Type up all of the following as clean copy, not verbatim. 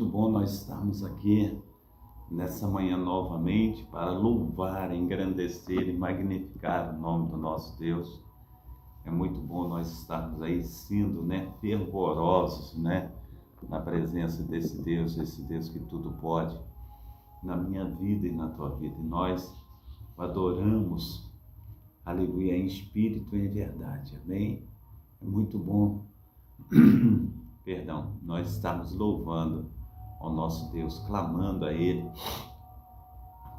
muito bom nós estarmos aqui nessa manhã novamente para louvar, engrandecer e magnificar o nome do nosso Deus. É muito bom nós estarmos aí sendo, fervorosos, na presença desse Deus, esse Deus que tudo pode, na minha vida e na tua vida. E nós o adoramos, aleluia, em espírito e em verdade, amém? É muito bom, nós estamos louvando ao nosso Deus, clamando a Ele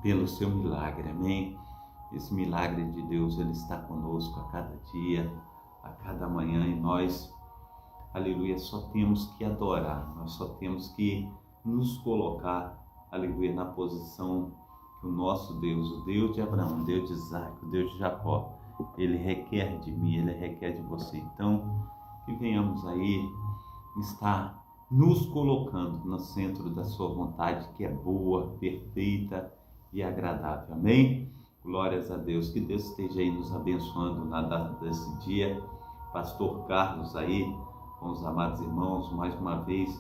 pelo seu milagre, amém? Esse milagre de Deus, Ele está conosco a cada dia, a cada manhã, e nós, aleluia, só temos que adorar, nós só temos que nos colocar, aleluia, na posição que o nosso Deus, o Deus de Abraão, o Deus de Isaac, o Deus de Jacó, Ele requer de mim, Ele requer de você. Então, que venhamos aí estar nos colocando no centro da sua vontade, que é boa, perfeita e agradável, amém? Glórias a Deus, que Deus esteja aí nos abençoando na data desse dia. Pastor Carlos aí, com os amados irmãos, mais uma vez,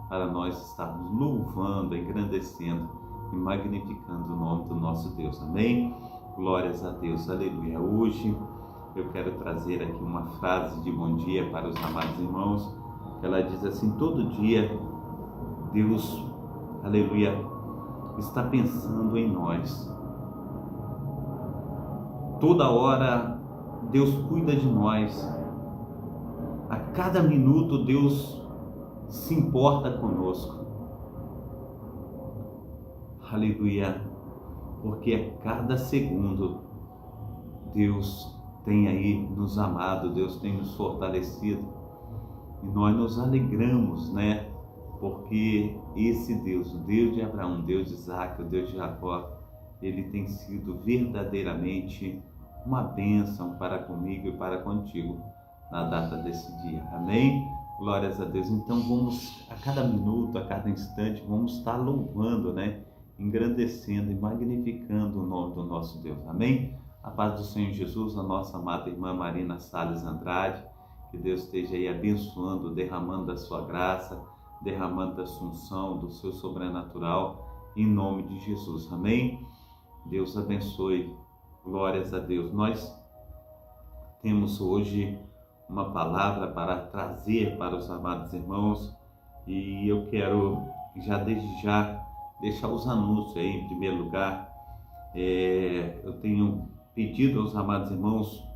para nós estarmos louvando, engrandecendo e magnificando o nome do nosso Deus, amém? Glórias a Deus, aleluia. Hoje eu quero trazer aqui uma frase de bom dia para os amados irmãos. Ela diz assim: todo dia Deus, aleluia, está pensando em nós. Toda hora Deus cuida de nós. A cada minuto Deus se importa conosco. Aleluia, porque a cada segundo Deus tem aí nos amado, Deus tem nos fortalecido, e nós nos alegramos, porque esse Deus, o Deus de Abraão, o Deus de Isaac, o Deus de Jacó, Ele tem sido verdadeiramente uma bênção para comigo e para contigo na data desse dia, amém? Glórias a Deus. Então vamos, a cada minuto, a cada instante, vamos estar louvando, engrandecendo e magnificando o nome do nosso Deus, amém? A paz do Senhor Jesus, a nossa amada irmã Marina Salles Andrade, que Deus esteja aí abençoando, derramando da sua graça, derramando da sua unção, do seu sobrenatural, em nome de Jesus, amém? Deus abençoe, glórias a Deus. Nós temos hoje uma palavra para trazer para os amados irmãos, e eu quero desde já deixar os anúncios aí em primeiro lugar. Eu tenho pedido aos amados irmãos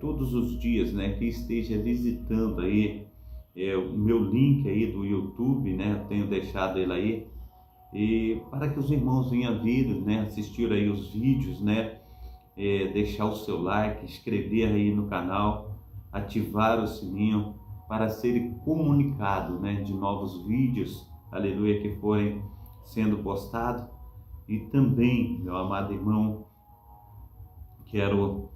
todos os dias, que esteja visitando aí o meu link aí do YouTube, eu tenho deixado ele aí, e para que os irmãos venham vir, assistir aí os vídeos, deixar o seu like, inscrever aí no canal, ativar o sininho para ser comunicado, de novos vídeos, aleluia, que forem sendo postados. E também, meu amado irmão, quero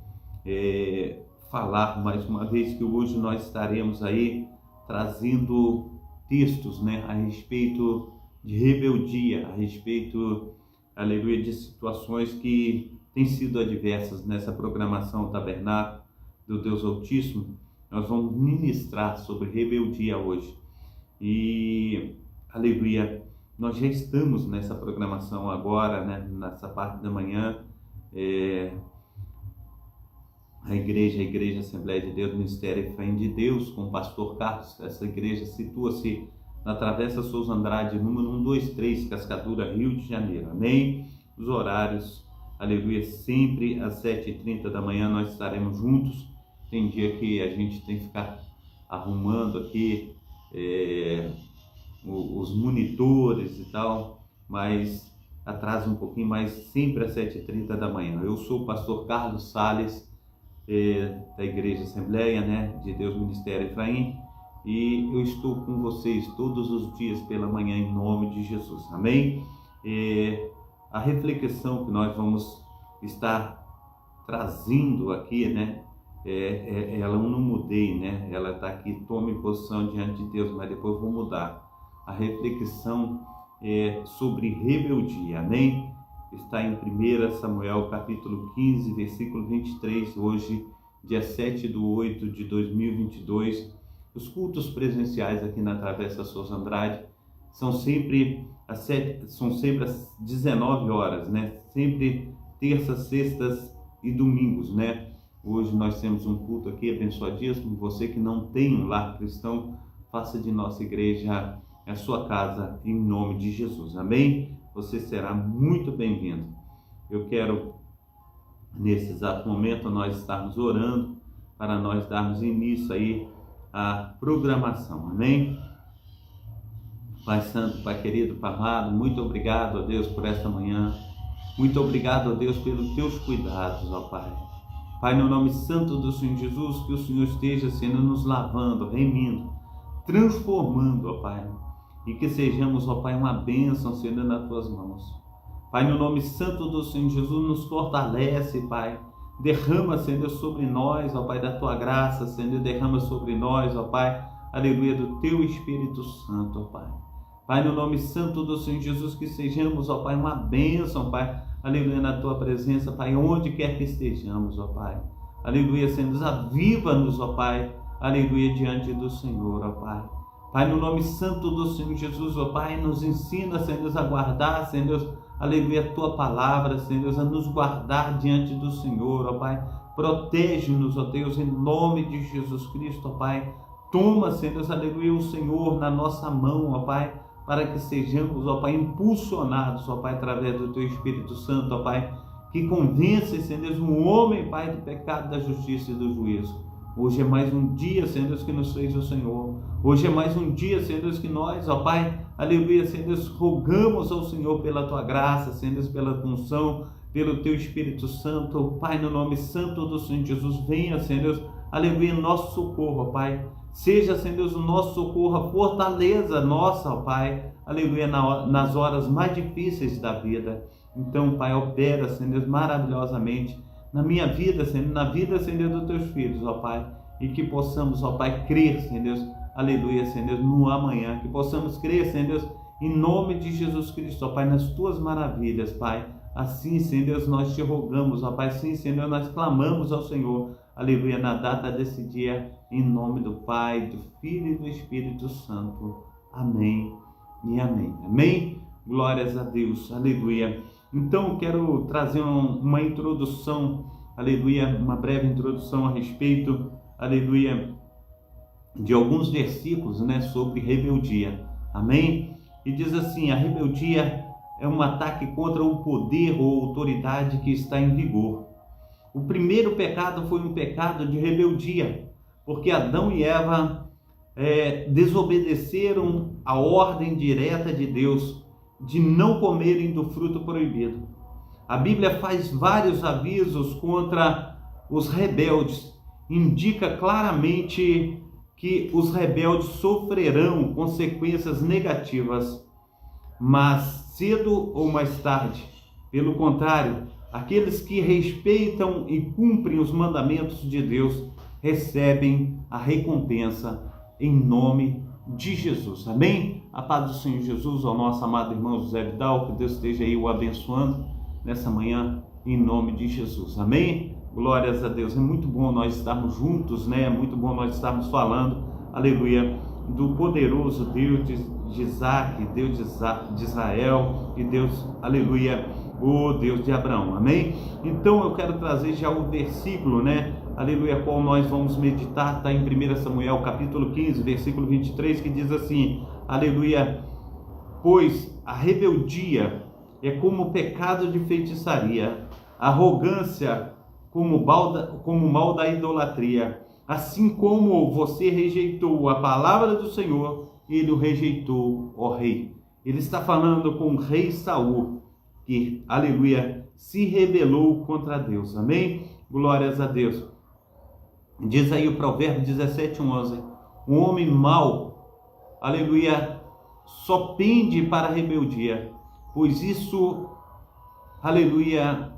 falar mais uma vez que hoje nós estaremos aí trazendo textos, a respeito de rebeldia, a respeito, aleluia, de situações que têm sido adversas nessa programação Tabernáculo do Deus Altíssimo. Nós vamos ministrar sobre rebeldia hoje. E, aleluia, nós já estamos nessa programação agora, nessa parte da manhã. A igreja Assembleia de Deus, Ministério Efraim de Deus, com o pastor Carlos. Essa igreja situa-se na Travessa Souza Andrade, número 123, Cascadura, Rio de Janeiro, amém? Os horários, aleluia, sempre às 7h30 da manhã nós estaremos juntos. Tem dia que a gente tem que ficar arrumando aqui os monitores e tal, mas atrasa um pouquinho, mas sempre às 7h30 da manhã. Eu sou o pastor Carlos Salles, da Igreja Assembleia, de Deus Ministério Efraim, e eu estou com vocês todos os dias pela manhã em nome de Jesus, amém? A reflexão que nós vamos estar trazendo aqui, ela eu não mudei, ela está aqui, tome posição diante de Deus, mas depois vou mudar. A reflexão é sobre rebeldia, amém? Está em 1 Samuel capítulo 15, versículo 23, hoje, dia 7/8/2022. Os cultos presenciais aqui na Travessa Souza Andrade são sempre às 19 horas, né? Sempre terças, sextas e domingos, né? Hoje nós temos um culto aqui abençoadíssimo. Você que não tem um lar cristão, faça de nossa igreja a sua casa em nome de Jesus, amém? Você será muito bem-vindo. Eu quero, nesse exato momento, nós estarmos orando para nós darmos início aí à programação, amém? Pai Santo, Pai querido, Pai amado, muito obrigado, ó Deus, por esta manhã. Muito obrigado, ó Deus, pelos teus cuidados, ó Pai. Pai, no nome santo do Senhor Jesus, que o Senhor esteja sendo nos lavando, remindo, transformando, ó Pai. E que sejamos, ó Pai, uma bênção sendo nas tuas mãos. Pai, no nome santo do Senhor Jesus, nos fortalece, Pai. Derrama, Senhor, sobre nós, ó Pai, da tua graça, Senhor, derrama sobre nós, ó Pai, aleluia, do teu Espírito Santo, ó Pai. Pai, no nome santo do Senhor Jesus, que sejamos, ó Pai, uma bênção, Pai, aleluia, na tua presença, Pai, onde quer que estejamos, ó Pai. Aleluia, Senhor, aviva-nos, ó Pai, aleluia, diante do Senhor, ó Pai. Pai, no nome santo do Senhor Jesus, ó Pai, nos ensina, Senhor, a guardar, Senhor, aleluia, a tua palavra, Senhor, a nos guardar diante do Senhor, ó Pai. Protege-nos, ó Deus, em nome de Jesus Cristo, ó Pai. Toma, Senhor, aleluia, o Senhor na nossa mão, ó Pai, para que sejamos, ó Pai, impulsionados, ó Pai, através do teu Espírito Santo, ó Pai, que convence, Senhor, um homem, Pai, do pecado, da justiça e do juízo. Hoje é mais um dia, Senhor, que nos fez o Senhor. Hoje é mais um dia, Senhor, que nós, ó Pai, aleluia, Senhor, rogamos ao Senhor pela tua graça, Senhor, pela unção, pelo teu Espírito Santo. Pai, no nome santo do Senhor Jesus, venha, Senhor, aleluia, nosso socorro, ó Pai. Seja, Senhor, o nosso socorro, a fortaleza nossa, ó Pai, aleluia, nas horas mais difíceis da vida. Então, Pai, opera, Senhor, maravilhosamente na minha vida, Senhor, na vida, Senhor, dos teus filhos, ó Pai, e que possamos, ó Pai, crer, Senhor, aleluia, Senhor, no amanhã, que possamos crer, Senhor, em nome de Jesus Cristo, ó Pai, nas tuas maravilhas, Pai. Assim, Senhor, nós te rogamos, ó Pai, sim, Senhor, nós clamamos ao Senhor, aleluia, na data desse dia, em nome do Pai, do Filho e do Espírito Santo. Amém e amém. Amém? Glórias a Deus, aleluia. Então, eu quero trazer uma introdução, aleluia, uma breve introdução a respeito, aleluia, de alguns versículos, né, sobre rebeldia. Amém? E diz assim: a rebeldia é um ataque contra o poder ou autoridade que está em vigor. O primeiro pecado foi um pecado de rebeldia, porque Adão e Eva desobedeceram a ordem direta de Deus de não comerem do fruto proibido. A Bíblia faz vários avisos contra os rebeldes, indica claramente que os rebeldes sofrerão consequências negativas, mas cedo ou mais tarde, pelo contrário, aqueles que respeitam e cumprem os mandamentos de Deus recebem a recompensa em nome de Jesus. Amém? A paz do Senhor Jesus, ao nosso amado irmão José Vidal, que Deus esteja aí o abençoando nessa manhã, em nome de Jesus. Amém? Glórias a Deus. É muito bom nós estarmos juntos, né? É muito bom nós estarmos falando, aleluia, do poderoso Deus de Isaac, Deus de Israel e Deus, aleluia, o Deus de Abraão. Amém? Então eu quero trazer já o versículo, né? Aleluia, qual nós vamos meditar, está em 1 Samuel capítulo 15, versículo 23, que diz assim, aleluia, pois a rebeldia é como o pecado de feitiçaria, a arrogância como mal da idolatria. Assim como você rejeitou a palavra do Senhor, ele o rejeitou, ó rei. Ele está falando com o rei Saul, que, aleluia, se rebelou contra Deus. Amém? Glórias a Deus. Diz aí o provérbio 17:11, um homem mau, aleluia, só pende para a rebeldia, pois isso, aleluia,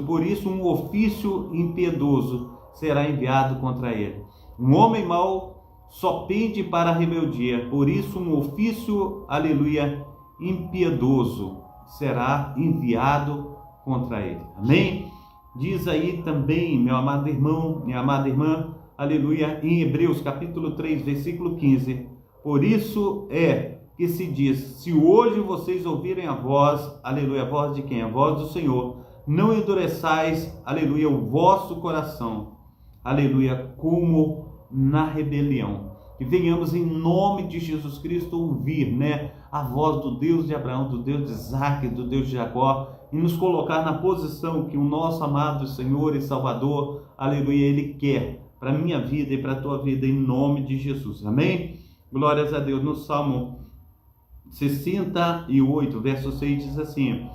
por isso um ofício impiedoso será enviado contra ele. Um homem mau só pende para a rebeldia, por isso um ofício, aleluia, impiedoso será enviado contra ele. Amém? Diz aí também, meu amado irmão, minha amada irmã, aleluia, em Hebreus capítulo 3, versículo 15, por isso é que se diz: se hoje vocês ouvirem a voz, aleluia, a voz de quem? A voz do Senhor, não endureçais, aleluia, o vosso coração, aleluia, como na rebelião. Que venhamos em nome de Jesus Cristo ouvir, a voz do Deus de Abraão, do Deus de Isaac, do Deus de Jacó, e nos colocar na posição que o nosso amado Senhor e Salvador, aleluia, Ele quer para a minha vida e para a tua vida, em nome de Jesus, amém? Glórias a Deus. No Salmo 68, verso 6 diz assim: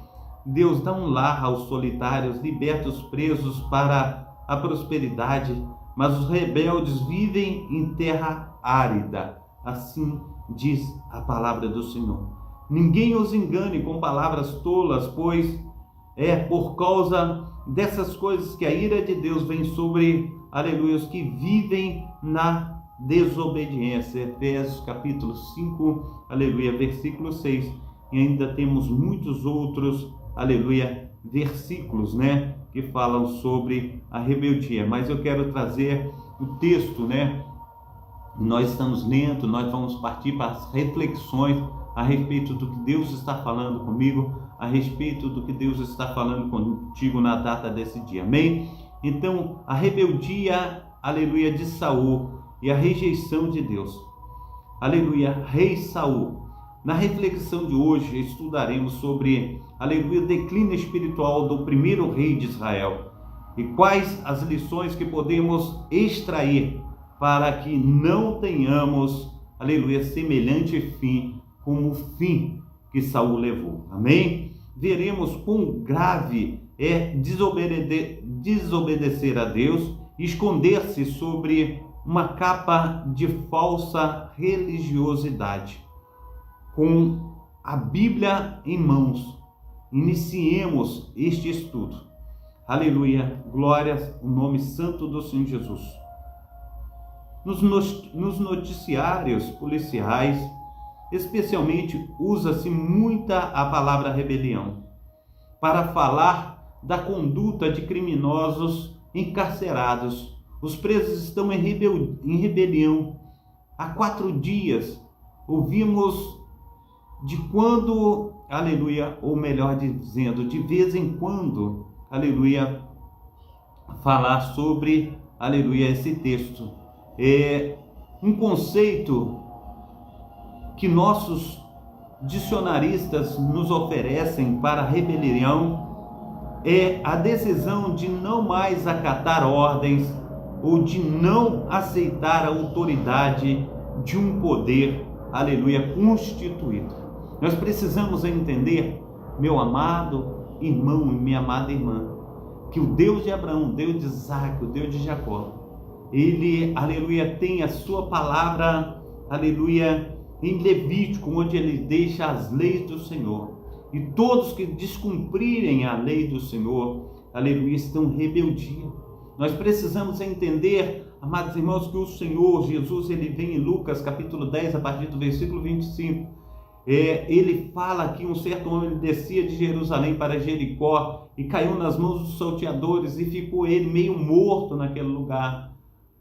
Deus dá um lar aos solitários, liberta os presos para a prosperidade, mas os rebeldes vivem em terra árida. Assim diz a palavra do Senhor. Ninguém os engane com palavras tolas, pois é por causa dessas coisas que a ira de Deus vem sobre, aleluia, os que vivem na desobediência. Efésios capítulo 5, aleluia, versículo 6. E ainda temos muitos outros, aleluia, versículos, que falam sobre a rebeldia. Mas eu quero trazer o texto, Nós estamos lendo, nós vamos partir para as reflexões a respeito do que Deus está falando comigo, a respeito do que Deus está falando contigo na data desse dia, amém? Então, a rebeldia, aleluia, de Saul e a rejeição de Deus, aleluia, rei Saul. Na reflexão de hoje, estudaremos sobre, aleluia, o declínio espiritual do primeiro rei de Israel e quais as lições que podemos extrair para que não tenhamos, aleluia, semelhante fim como o fim que Saul levou, amém? Veremos quão grave é desobedecer a Deus e esconder-se sobre uma capa de falsa religiosidade. Com a Bíblia em mãos, iniciemos este estudo. Aleluia, glórias ao nome santo do Senhor Jesus. Nos noticiários policiais, especialmente, usa-se muita a palavra rebelião para falar da conduta de criminosos encarcerados. Os presos estão em rebelião. Há 4 dias ouvimos de quando, aleluia, ou melhor dizendo, de vez em quando, aleluia, falar sobre, aleluia, esse texto. É um conceito que nossos dicionaristas nos oferecem para a rebelião, é a decisão de não mais acatar ordens ou de não aceitar a autoridade de um poder, aleluia, constituído. Nós precisamos entender, meu amado irmão e minha amada irmã, que o Deus de Abraão, o Deus de Isaac, o Deus de Jacó, Ele, aleluia, tem a sua palavra, aleluia, em Levítico, onde ele deixa as leis do Senhor. E todos que descumprirem a lei do Senhor, aleluia, estão em rebeldia. Nós precisamos entender, amados irmãos, que o Senhor Jesus, ele vem em Lucas capítulo 10, a partir do versículo 25. Ele fala que um certo homem descia de Jerusalém para Jericó e caiu nas mãos dos salteadores e ficou ele meio morto naquele lugar.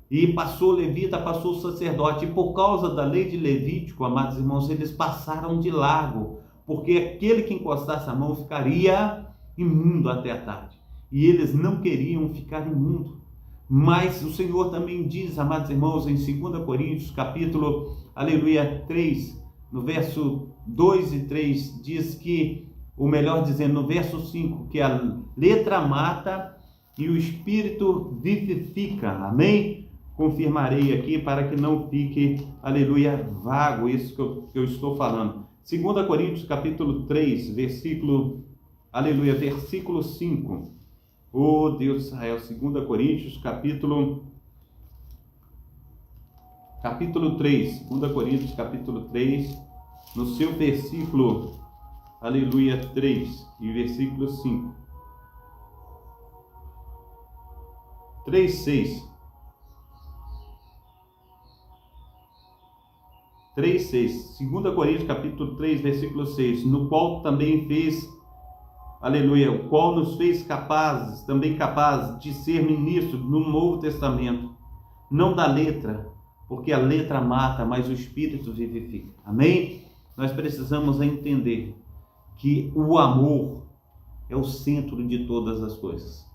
E passou o levita, passou o sacerdote, e por causa da lei de Levítico, amados irmãos, eles passaram de largo, porque aquele que encostasse a mão ficaria imundo até a tarde. E eles não queriam ficar imundo. Mas o Senhor também diz, amados irmãos, em 2 Coríntios, capítulo, aleluia, 3, no verso 2 e 3, diz que, ou melhor dizendo, no verso 5, que a letra mata e o Espírito vivifica, amém? Confirmarei aqui para que não fique, aleluia, vago isso que eu estou falando. 2 Coríntios capítulo 3, versículo, aleluia, versículo 5. Oh Deus de Israel, 2 Coríntios capítulo 3, 2 Coríntios capítulo 3, no seu versículo, aleluia, 3 e versículo 5. 3:6. 3:6, 2 Coríntios capítulo 3, versículo 6, no qual também fez, aleluia, o qual nos fez capazes de ser ministros no Novo Testamento, não da letra, porque a letra mata, mas o Espírito vivifica, amém? nós precisamos entender que o amor é o centro de todas as coisas.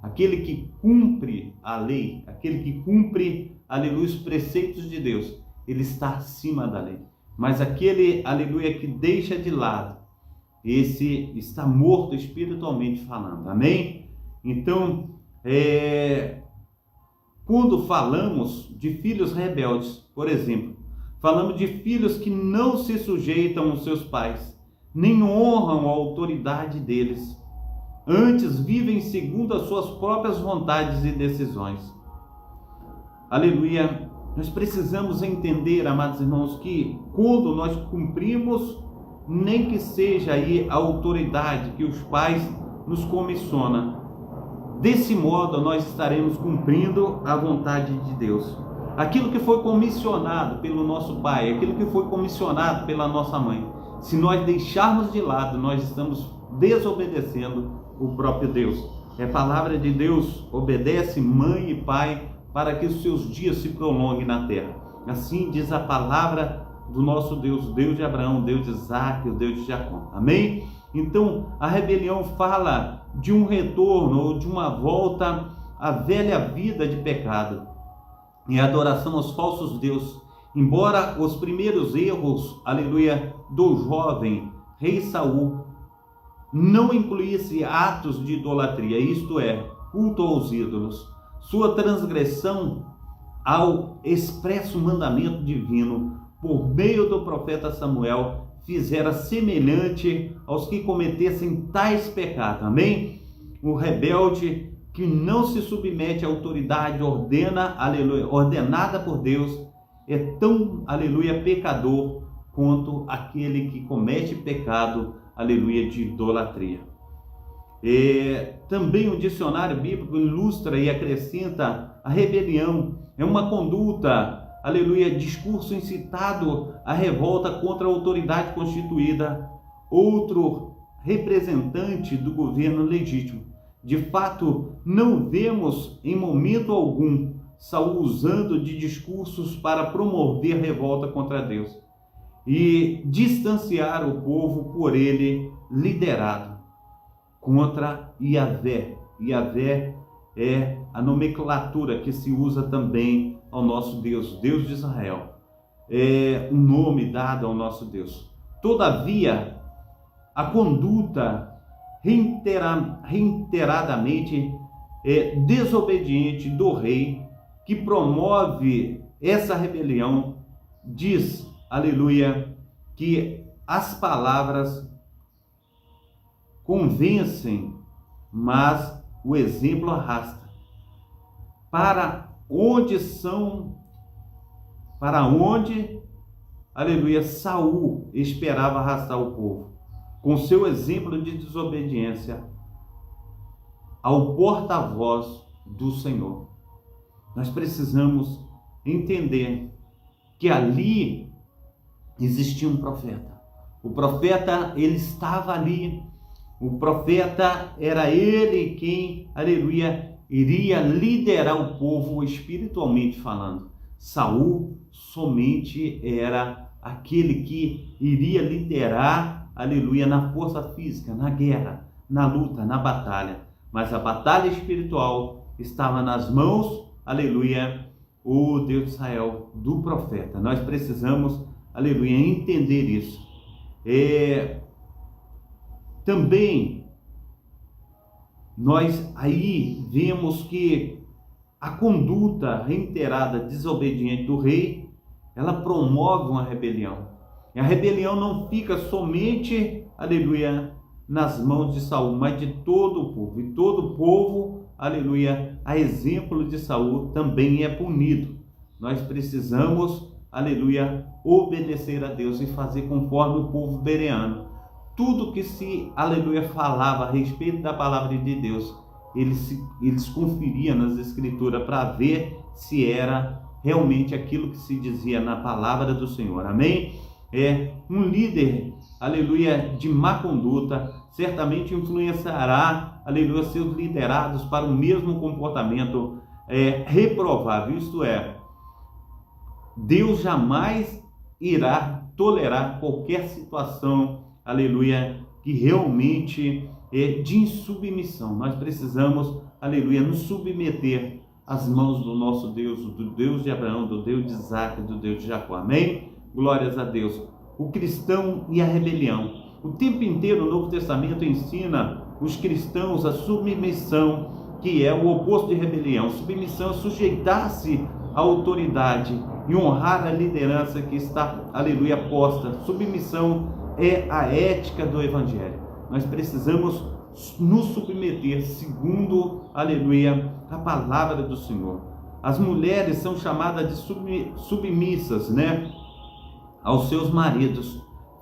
Aquele que cumpre a lei, aquele que cumpre, aleluia, os preceitos de Deus, ele está acima da lei. Mas aquele, aleluia, que deixa de lado, esse está morto espiritualmente falando. Amém? Então, quando falamos de filhos rebeldes, por exemplo, falamos de filhos que não se sujeitam aos seus pais, nem honram a autoridade deles, antes vivem segundo as suas próprias vontades e decisões. Aleluia! Nós precisamos entender, amados irmãos, que quando nós cumprimos, nem que seja aí a autoridade que os pais nos comissionam, desse modo nós estaremos cumprindo a vontade de Deus. Aquilo que foi comissionado pelo nosso pai, aquilo que foi comissionado pela nossa mãe, se nós deixarmos de lado, nós estamos desobedecendo o próprio Deus. A palavra de Deus obedece mãe e pai para que os seus dias se prolonguem na terra. Assim diz a palavra do nosso Deus, o Deus de Abraão, o Deus de Isaac, o Deus de Jacó. Amém? Então, a rebelião fala de um retorno ou de uma volta à velha vida de pecado e adoração aos falsos deuses. Embora os primeiros erros, aleluia, do jovem rei Saul não incluísse atos de idolatria, isto é, culto aos ídolos, sua transgressão ao expresso mandamento divino por meio do profeta Samuel fizera semelhante aos que cometessem tais pecados. Amém? O rebelde que não se submete à autoridade ordenada por Deus é tão, aleluia, pecador quanto aquele que comete pecado, aleluia, de idolatria. Também o dicionário bíblico ilustra e acrescenta a rebelião é uma conduta, aleluia, discurso incitado à revolta contra a autoridade constituída, outro representante do governo legítimo. De fato, não vemos em momento algum Saul usando de discursos para promover revolta contra Deus e distanciar o povo por ele liderado contra Yahvé. Yahvé é a nomenclatura que se usa também ao nosso Deus, Deus de Israel. É um nome dado ao nosso Deus. Todavia, a conduta reiteradamente desobediente do rei que promove essa rebelião diz, aleluia, que as palavras convencem, mas o exemplo arrasta. Para onde, aleluia, Saul esperava arrastar o povo, com seu exemplo de desobediência ao porta-voz do Senhor. Nós precisamos entender que ali existia um profeta. O profeta, ele estava ali. O profeta era ele quem, aleluia, iria liderar o povo espiritualmente falando. Saul somente era aquele que iria liderar, aleluia, na força física, na guerra, na luta, na batalha. Mas a batalha espiritual estava nas mãos, aleluia, o Deus de Israel, do profeta. Nós precisamos, aleluia, entender isso. Também nós aí vemos que a conduta reiterada, desobediente do rei, ela promove uma rebelião. E a rebelião não fica somente, aleluia, nas mãos de Saul, mas de todo o povo. E todo o povo, aleluia, a exemplo de Saul, também é punido. Nós precisamos, aleluia, obedecer a Deus e fazer conforme o povo bereano. Tudo que se, aleluia, falava a respeito da palavra de Deus, eles conferiam nas escrituras para ver se era realmente aquilo que se dizia na palavra do Senhor. Amém? Um líder, aleluia, de má conduta, certamente influenciará, aleluia, seus liderados para o mesmo comportamento reprovável. Isto é, Deus jamais irá tolerar qualquer situação, aleluia, que realmente é de insubmissão. Nós precisamos, aleluia, nos submeter às mãos do nosso Deus, do Deus de Abraão, do Deus de Isaac, do Deus de Jacó. Amém? Glórias a Deus. O cristão e a rebelião. O tempo inteiro o Novo Testamento ensina os cristãos a submissão, que é o oposto de rebelião. Submissão é sujeitar-se à autoridade e honrar a liderança que está, aleluia, posta. Submissão é a ética do Evangelho. Nós precisamos nos submeter segundo, aleluia, a palavra do Senhor. As mulheres são chamadas de submissas, né, aos seus maridos.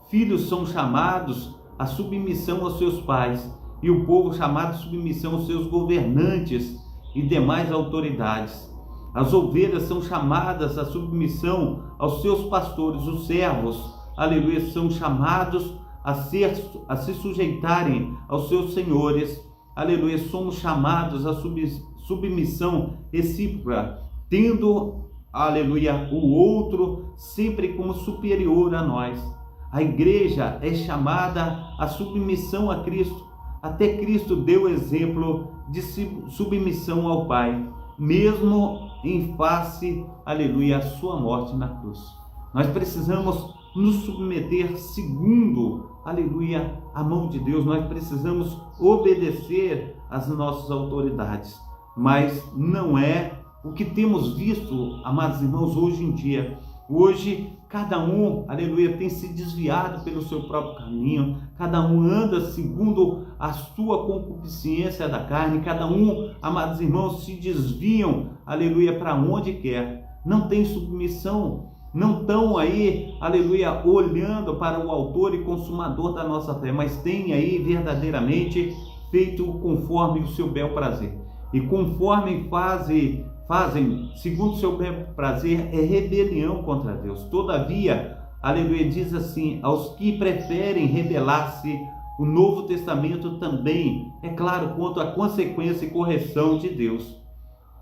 Filhos são chamados à submissão aos seus pais. E o povo chamado de submissão aos seus governantes e demais autoridades. As ovelhas são chamadas à submissão aos seus pastores. Os servos, aleluia, são chamados a se sujeitarem aos seus senhores. Aleluia, somos chamados à submissão recíproca, tendo, aleluia, o outro sempre como superior a nós. A igreja é chamada à submissão a Cristo. Até Cristo deu exemplo de submissão ao Pai, mesmo em face, aleluia, à sua morte na cruz. Nós precisamos nos submeter segundo, aleluia, a mão de Deus. Nós precisamos obedecer às nossas autoridades, mas não é o que temos visto, amados irmãos, hoje em dia. Hoje, cada um, aleluia, tem se desviado pelo seu próprio caminho, cada um anda segundo a sua concupiscência da carne, cada um, amados irmãos, se desviam, aleluia, para onde quer, não tem submissão, não estão aí, aleluia, olhando para o autor e consumador da nossa fé, mas tem aí verdadeiramente feito conforme o seu bel prazer, e conforme fazem, segundo o seu bel prazer, é rebelião contra Deus. Todavia, aleluia, diz assim, aos que preferem rebelar-se, o Novo Testamento também é claro quanto à consequência e correção de Deus.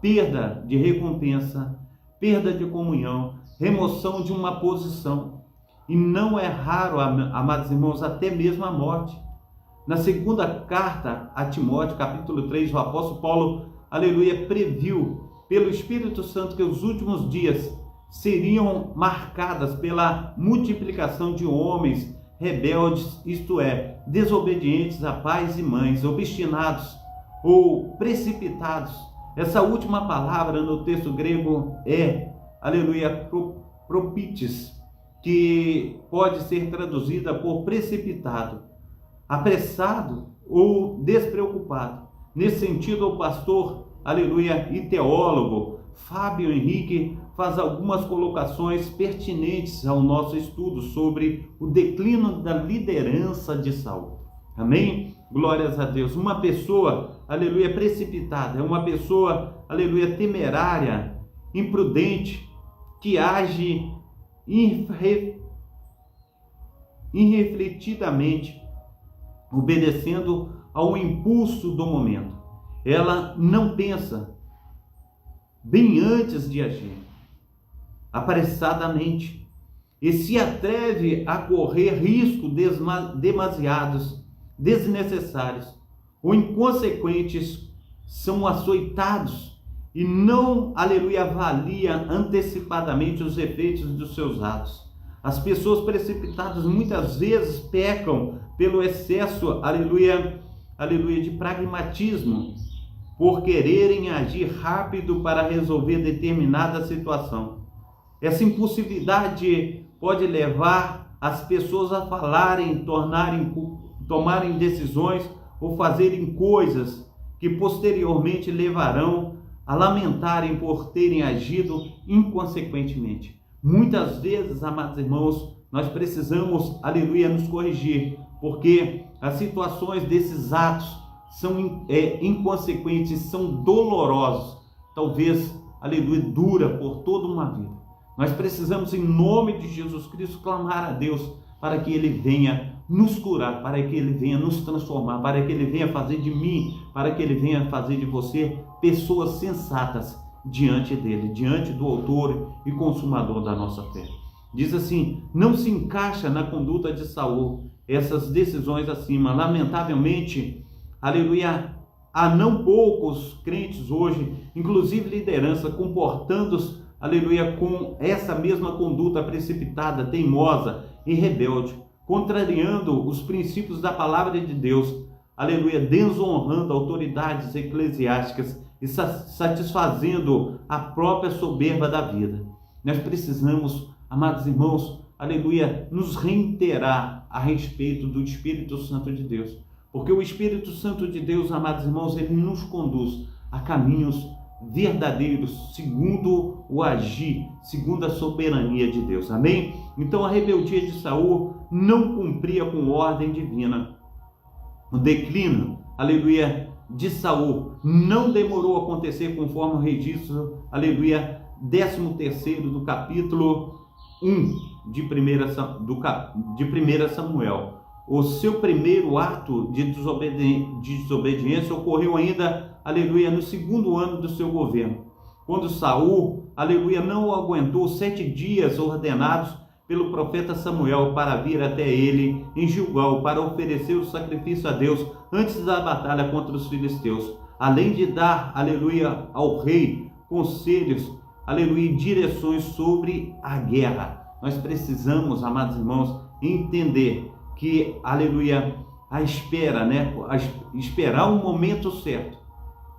Perda de recompensa, perda de comunhão, remoção de uma posição. E não é raro, amados irmãos, até mesmo a morte. Na segunda carta a Timóteo, capítulo 3, o apóstolo Paulo, aleluia, previu pelo Espírito Santo que os últimos dias seriam marcadas pela multiplicação de homens rebeldes, isto é, desobedientes a pais e mães, obstinados ou precipitados. Essa última palavra no texto grego é, aleluia, propites, que pode ser traduzida por precipitado, apressado ou despreocupado. Nesse sentido, o pastor, aleluia, e teólogo Fábio Henrique faz algumas colocações pertinentes ao nosso estudo sobre o declínio da liderança de Saul. Amém? Glórias a Deus. Uma pessoa, aleluia, precipitada, é uma pessoa, aleluia, temerária, imprudente, que age irrefletidamente, obedecendo ao impulso do momento. Ela não pensa bem antes de agir, apressadamente, e se atreve a correr riscos demasiados, desnecessários ou inconsequentes, são açoitados e não, aleluia, avalia antecipadamente os efeitos dos seus atos. As pessoas precipitadas muitas vezes pecam pelo excesso, aleluia, de pragmatismo, por quererem agir rápido para resolver determinada situação. Essa impulsividade pode levar as pessoas a falarem, tomarem decisões ou fazerem coisas que posteriormente levarão a lamentarem por terem agido inconsequentemente. Muitas vezes, amados irmãos, nós precisamos, aleluia, nos corrigir, porque as situações desses atos são inconsequentes, são dolorosos, talvez, aleluia, dura por toda uma vida. Nós precisamos, em nome de Jesus Cristo, clamar a Deus para que Ele venha nos curar, para que Ele venha nos transformar, para que Ele venha fazer de mim, para que Ele venha fazer de você pessoas sensatas diante dEle, diante do autor e consumador da nossa fé. Diz assim: não se encaixa na conduta de Saul essas decisões acima. Lamentavelmente, aleluia, há não poucos crentes hoje, inclusive liderança, comportando-se, aleluia, com essa mesma conduta precipitada, teimosa e rebelde, contrariando os princípios da palavra de Deus, aleluia, desonrando autoridades eclesiásticas e satisfazendo a própria soberba da vida. Nós precisamos, amados irmãos, aleluia, nos reiterar a respeito do Espírito Santo de Deus, porque o Espírito Santo de Deus, amados irmãos, ele nos conduz a caminhos verdadeiros, segundo o agir, segundo a soberania de Deus, amém? Então a rebeldia de Saul não cumpria com ordem divina. O declínio, aleluia, de Saul não demorou a acontecer conforme o registro, aleluia, 13º do capítulo 1 de 1 Samuel. O seu primeiro ato de desobediência ocorreu ainda, aleluia, no 2º ano do seu governo, quando Saul, aleluia, não aguentou 7 dias ordenados pelo profeta Samuel para vir até ele em Gilgal para oferecer o sacrifício a Deus antes da batalha contra os filisteus, além de dar, aleluia, ao rei conselhos, aleluia, e direções sobre a guerra. Nós precisamos, amados irmãos, entender que, aleluia, a espera, esperar o momento certo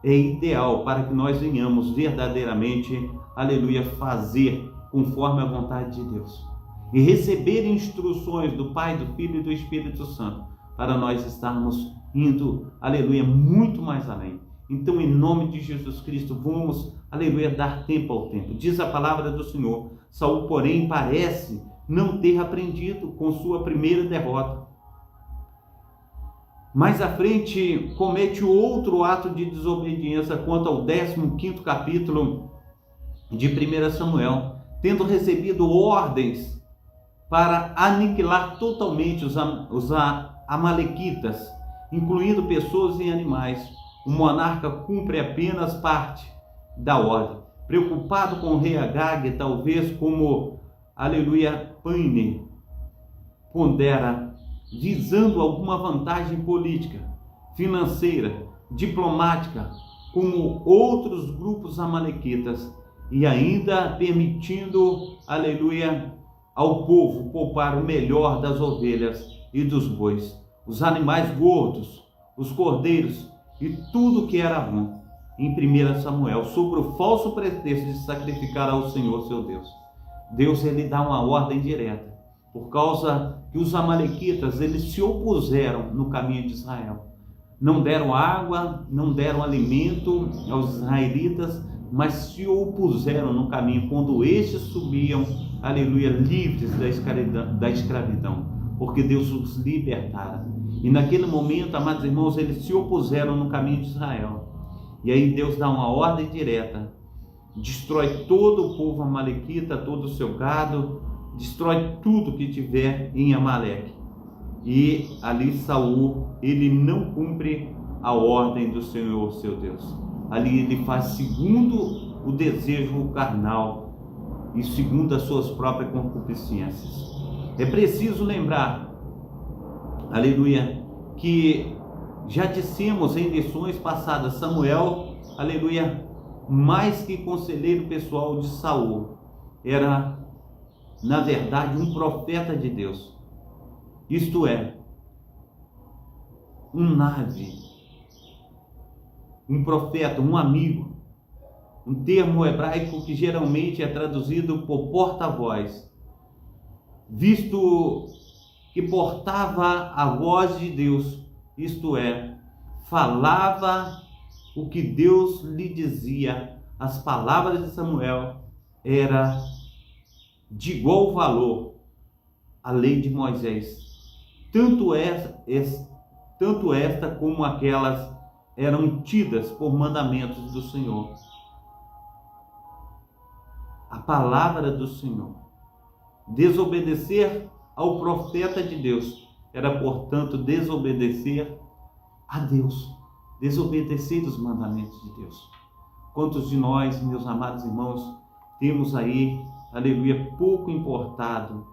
é ideal para que nós venhamos verdadeiramente, aleluia, fazer conforme a vontade de Deus e receber instruções do Pai, do Filho e do Espírito Santo para nós estarmos indo, aleluia, muito mais além. Então, em nome de Jesus Cristo, vamos, aleluia, dar tempo ao tempo. Diz a palavra do Senhor: Saul, porém, parece não ter aprendido com sua primeira derrota. Mais à frente, comete outro ato de desobediência quanto ao 15º capítulo de 1 Samuel, tendo recebido ordens para aniquilar totalmente os amalequitas, incluindo pessoas e animais. O monarca cumpre apenas parte da ordem, preocupado com o rei Agag, talvez como, aleluia, Paine pondera, visando alguma vantagem política, financeira, diplomática, como outros grupos amalequitas, e ainda permitindo, aleluia, ao povo poupar o melhor das ovelhas e dos bois, os animais gordos, os cordeiros e tudo que era bom, em 1 Samuel, sob o falso pretexto de sacrificar ao Senhor seu Deus. Deus, ele dá uma ordem direta, por causa que os amalequitas, eles se opuseram no caminho de Israel. Não deram água, não deram alimento aos israelitas, mas se opuseram no caminho quando estes subiam, aleluia, livres da escravidão, porque Deus os libertara. E naquele momento, amados irmãos, eles se opuseram no caminho de Israel. E aí Deus dá uma ordem direta, destrói todo o povo amalequita, todo o seu gado, destrói tudo que tiver em Amaleque. E ali Saul, ele não cumpre a ordem do Senhor, seu Deus. Ali ele faz segundo o desejo carnal e segundo as suas próprias concupiscências. É preciso lembrar, aleluia, que já dissemos em lições passadas, Samuel, aleluia, mais que conselheiro pessoal de Saul, era, na verdade, um profeta de Deus. Isto é, um nave, um profeta, um amigo, um termo hebraico que geralmente é traduzido por porta-voz, visto que portava a voz de Deus, isto é, falava o que Deus lhe dizia. As palavras de Samuel era de igual valor à lei de Moisés. Tanto esta como aquelas eram tidas por mandamentos do Senhor. A palavra do Senhor. Desobedecer ao profeta de Deus era, portanto, desobedecer a Deus, desobedecer os mandamentos de Deus. Quantos de nós, meus amados irmãos, temos aí, aleluia, pouco importado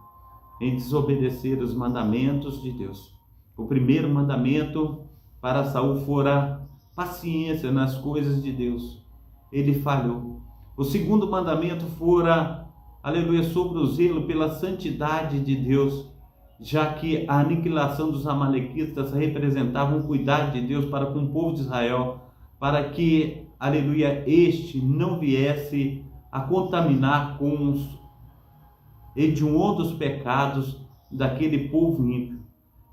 em desobedecer os mandamentos de Deus. O primeiro mandamento para Saul fora paciência nas coisas de Deus. Ele falhou. O segundo mandamento fora, aleluia, sobre o zelo pela santidade de Deus, já que a aniquilação dos amalequitas representava um cuidado de Deus para com o povo de Israel, para que, aleluia, este não viesse a contaminar com os hediondos pecados daquele povo ímpio.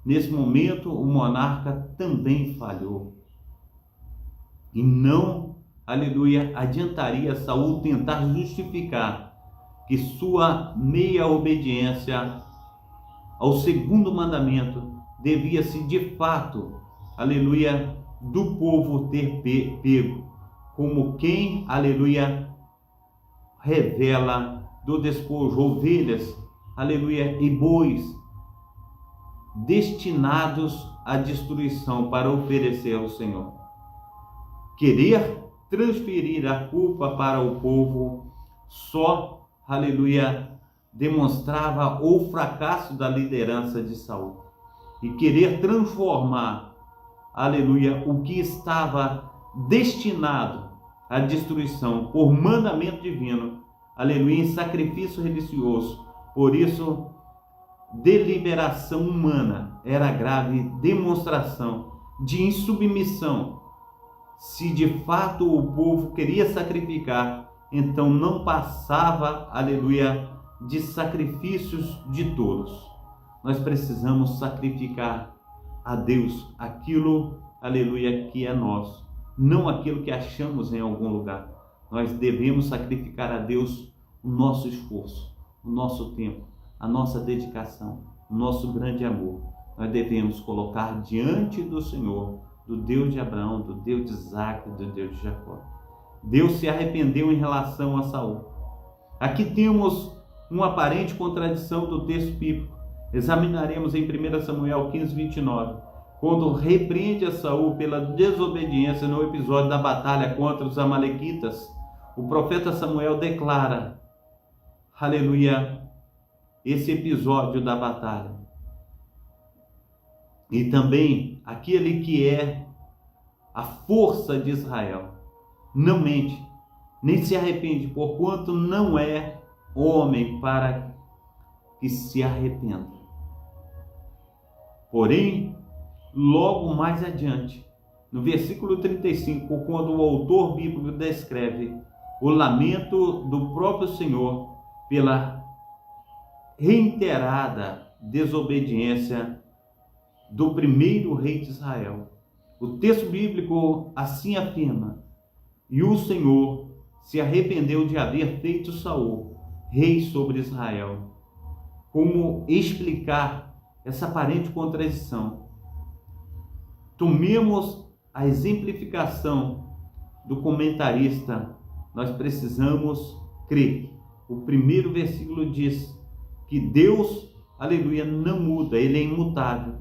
Nesse momento, o monarca também falhou. E não, aleluia, adiantaria Saul tentar justificar que sua meia obediência ao segundo mandamento devia-se de fato, aleluia, do povo ter pego, como quem, aleluia, revela do despojo ovelhas, aleluia, e bois destinados à destruição para oferecer ao Senhor. Querer transferir a culpa para o povo só, aleluia, demonstrava o fracasso da liderança de Saul. E querer transformar, aleluia, o que estava destinado à destruição por mandamento divino, aleluia, em sacrifício religioso. Por isso, deliberação humana era a grave demonstração de insubmissão. Se de fato o povo queria sacrificar, então não passava, aleluia, de sacrifícios de tolos. Nós precisamos sacrificar a Deus aquilo, aleluia, que é nosso, não aquilo que achamos em algum lugar. Nós devemos sacrificar a Deus o nosso esforço, o nosso tempo, a nossa dedicação, o nosso grande amor. Nós devemos colocar diante do Senhor, do Deus de Abraão, do Deus de Isaac, do Deus de Jacó. Deus se arrependeu em relação a Saul. Aqui temos uma aparente contradição do texto bíblico. Examinaremos em 1 Samuel 15, 29, quando repreende a Saul pela desobediência no episódio da batalha contra os amalequitas. O profeta Samuel declara, aleluia, esse episódio da batalha. E também aquele que é a força de Israel não mente, nem se arrepende, porquanto não é homem para que se arrependa. Porém, logo mais adiante, no versículo 35, quando o autor bíblico descreve o lamento do próprio Senhor pela reiterada desobediência do primeiro rei de Israel, o texto bíblico assim afirma: e o Senhor se arrependeu de haver feito Saul rei sobre Israel. Como explicar essa aparente contradição? Tomemos a exemplificação do comentarista. Nós precisamos crer. O primeiro versículo diz que Deus, aleluia, não muda, Ele é imutável.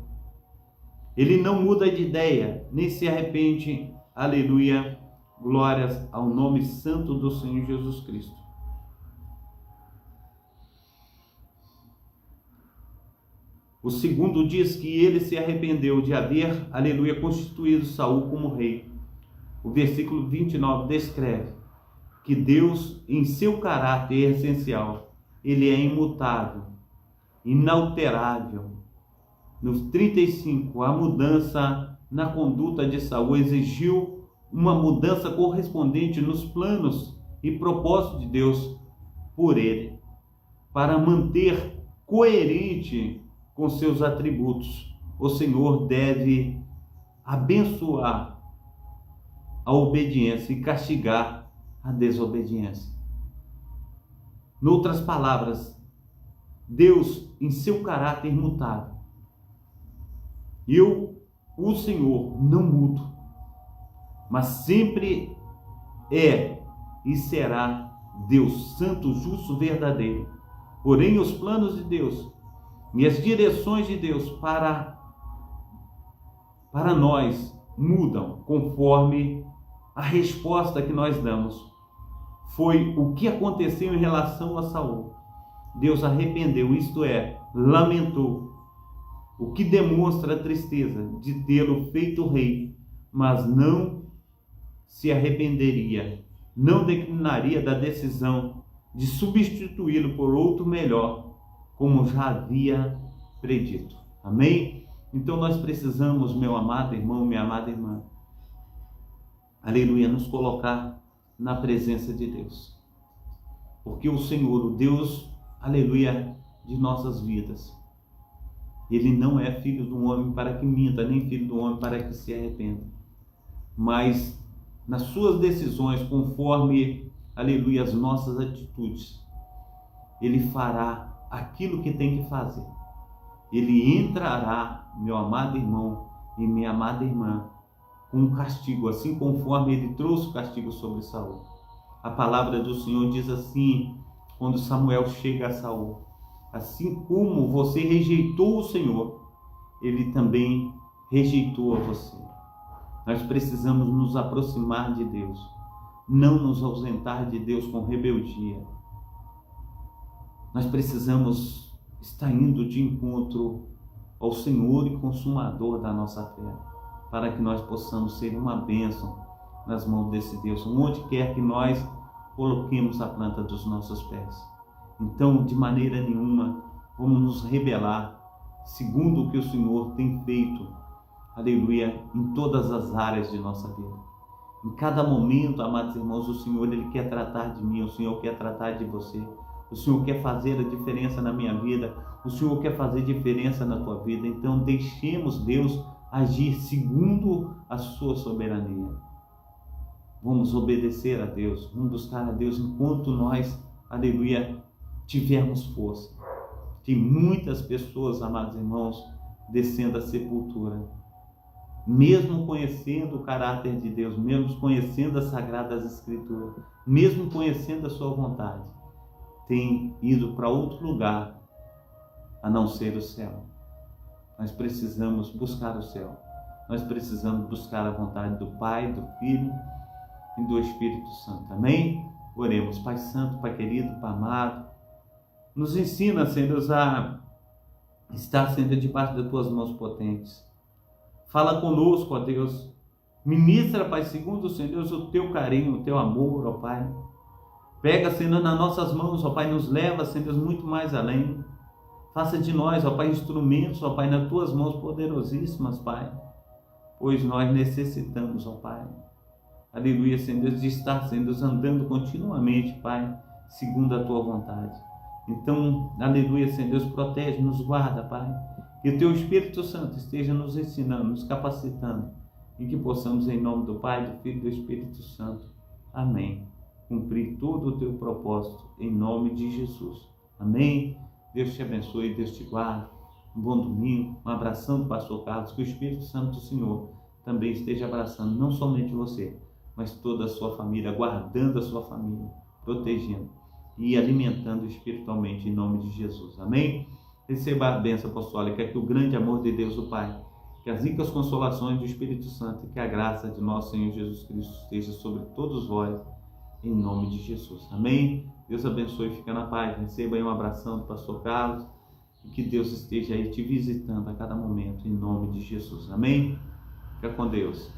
Ele não muda de ideia, nem se arrepende, aleluia, glórias ao nome santo do Senhor Jesus Cristo. O segundo diz que ele se arrependeu de haver, aleluia, constituído Saul como rei. O versículo 29 descreve que Deus, em seu caráter essencial, ele é imutável, inalterável. No 35, a mudança na conduta de Saul exigiu uma mudança correspondente nos planos e propósitos de Deus por ele, para manter coerente com seus atributos. O Senhor deve abençoar a obediência e castigar a desobediência. Noutras palavras, Deus, em seu caráter imutável, o Senhor, não mudo, mas sempre é e será Deus santo, justo, verdadeiro. Porém, os planos de Deus e as direções de Deus para nós mudam conforme a resposta que nós damos. Foi o que aconteceu em relação a Saul. Deus arrependeu, isto é, lamentou, o que demonstra a tristeza de tê-lo feito rei, mas não se arrependeria, não declinaria da decisão de substituí-lo por outro melhor, como já havia predito. Amém? Então nós precisamos, meu amado irmão, minha amada irmã, aleluia, nos colocar na presença de Deus. Porque o Senhor, o Deus, aleluia, de nossas vidas, Ele não é filho do homem para que minta, nem filho do homem para que se arrependa. Mas nas suas decisões, conforme, aleluia, as nossas atitudes, Ele fará aquilo que tem que fazer. Ele entrará, meu amado irmão e minha amada irmã, com um castigo, assim conforme Ele trouxe o castigo sobre Saul. A palavra do Senhor diz assim, quando Samuel chega a Saul: assim como você rejeitou o Senhor, Ele também rejeitou a você. Nós precisamos nos aproximar de Deus, não nos ausentar de Deus com rebeldia. Nós precisamos estar indo de encontro ao Senhor e Consumador da nossa fé, para que nós possamos ser uma bênção nas mãos desse Deus, onde quer que nós coloquemos a planta dos nossos pés. Então, de maneira nenhuma, vamos nos rebelar, segundo o que o Senhor tem feito, aleluia, em todas as áreas de nossa vida. Em cada momento, amados irmãos, o Senhor, Ele quer tratar de mim, o Senhor quer tratar de você. O Senhor quer fazer a diferença na minha vida, o Senhor quer fazer diferença na tua vida. Então, deixemos Deus agir segundo a sua soberania. Vamos obedecer a Deus, vamos buscar a Deus enquanto nós, aleluia, tivermos força. Tem muitas pessoas, amados irmãos, descendo à sepultura, mesmo conhecendo o caráter de Deus, mesmo conhecendo as Sagradas Escrituras, mesmo conhecendo a sua vontade, tem ido para outro lugar a não ser o céu. Nós precisamos buscar o céu. Nós precisamos buscar a vontade do Pai, do Filho e do Espírito Santo. Amém? Oremos. Pai Santo, Pai querido, Pai amado, nos ensina, Senhor, a estar sempre debaixo das tuas mãos potentes. Fala conosco, ó Deus. Ministra, Pai, segundo, Senhor, o teu carinho, o teu amor, ó Pai. Pega, Senhor, nas nossas mãos, ó Pai, nos leva, Senhor, muito mais além. Faça de nós, ó Pai, instrumentos, ó Pai, nas tuas mãos poderosíssimas, Pai. Pois nós necessitamos, ó Pai, aleluia, Senhor, de estar, Senhor, andando continuamente, Pai, segundo a tua vontade. Então, aleluia, Senhor Deus, protege, nos guarda, Pai. Que o teu Espírito Santo esteja nos ensinando, nos capacitando, e que possamos, em nome do Pai, do Filho e do Espírito Santo. Amém. Cumprir todo o teu propósito, em nome de Jesus. Amém. Deus te abençoe, Deus te guarde. Um bom domingo, um abração do pastor Carlos, que o Espírito Santo do Senhor também esteja abraçando, não somente você, mas toda a sua família, guardando a sua família, protegendo e alimentando espiritualmente, em nome de Jesus. Amém? Receba a bênção apostólica, que o grande amor de Deus, o Pai, que as ricas consolações do Espírito Santo e que a graça de nosso Senhor Jesus Cristo esteja sobre todos vós, em nome de Jesus. Amém? Deus abençoe e fica na paz. Receba aí um abração do pastor Carlos e que Deus esteja aí te visitando a cada momento, em nome de Jesus. Amém? Fica com Deus.